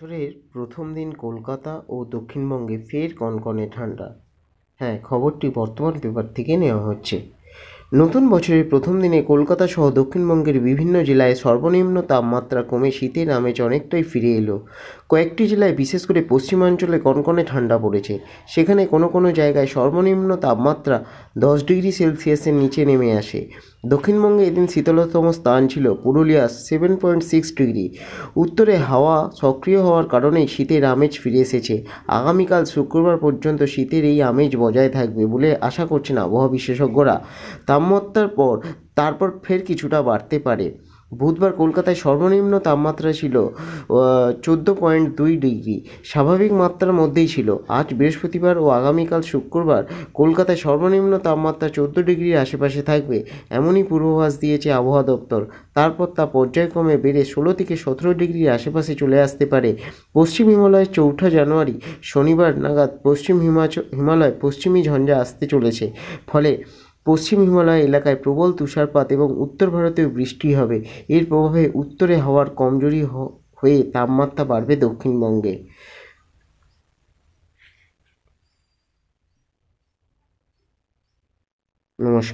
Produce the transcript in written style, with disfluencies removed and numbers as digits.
বছরের প্রথম দিন কলকাতা ও দক্ষিণবঙ্গে ফের কনকনে ঠান্ডা। হ্যাঁ, খবরটি বর্তমান পেপার থেকে নেওয়া হচ্ছে। নতুন বছরের প্রথম দিনে কলকাতা সহ দক্ষিণবঙ্গের বিভিন্ন জেলায় সর্বনিম্ন তাপমাত্রা কমে শীতের আমেজ অনেকটাই ফিরে এলো। কয়েকটি জেলায় বিশেষ করে পশ্চিমাঞ্চলে কনকনে ঠান্ডা পড়েছে। সেখানে কোনো কোনো জায়গায় সর্বনিম্ন তাপমাত্রা 10 ডিগ্রি সেলসিয়াসের নিচে নেমে আসে। দক্ষিণবঙ্গে এদিন শীতলতম স্থান ছিল পুরুলিয়া 7.6 ডিগ্রি। উত্তরে হাওয়া সক্রিয় হওয়ার কারণেই শীতের আমেজ ফিরে এসেছে। আগামীকাল শুক্রবার পর্যন্ত শীতের এই আমেজ বজায় থাকবে বলে আশা করছেন আবহাওয়া বিশেষজ্ঞরা। তাপমাত্রার তারপর ফের কিছুটা বাড়তে পারে। বুধবার কলকাতায় সর্বনিম্ন তাপমাত্রা ছিল 14.2 ডিগ্রি, স্বাভাবিক মাত্রার মধ্যেই ছিল। আজ বৃহস্পতিবার ও আগামীকাল শুক্রবার কলকাতায় সর্বনিম্ন তাপমাত্রা 14 ডিগ্রির আশেপাশে থাকবে, এমনই পূর্বাভাস দিয়েছে আবহাওয়া দপ্তর। তারপর তা পর্যায়ক্রমে বেড়ে 16 থেকে 17 ডিগ্রির আশেপাশে চলে আসতে পারে। পশ্চিম হিমালয়ে 4 জানুয়ারি শনিবার নাগাদ পশ্চিম হিমালয় পশ্চিমী ঝঞ্ঝা আসতে চলেছে। ফলে পশ্চিম হিমালয় এলাকায় প্রবল তুষারপাত এবং উত্তর ভারতেও বৃষ্টি হবে। এর প্রভাবে উত্তরে হাওয়ার কমজোরি হয়ে তাপমাত্রা বাড়বে দক্ষিণবঙ্গে। নমস্কার।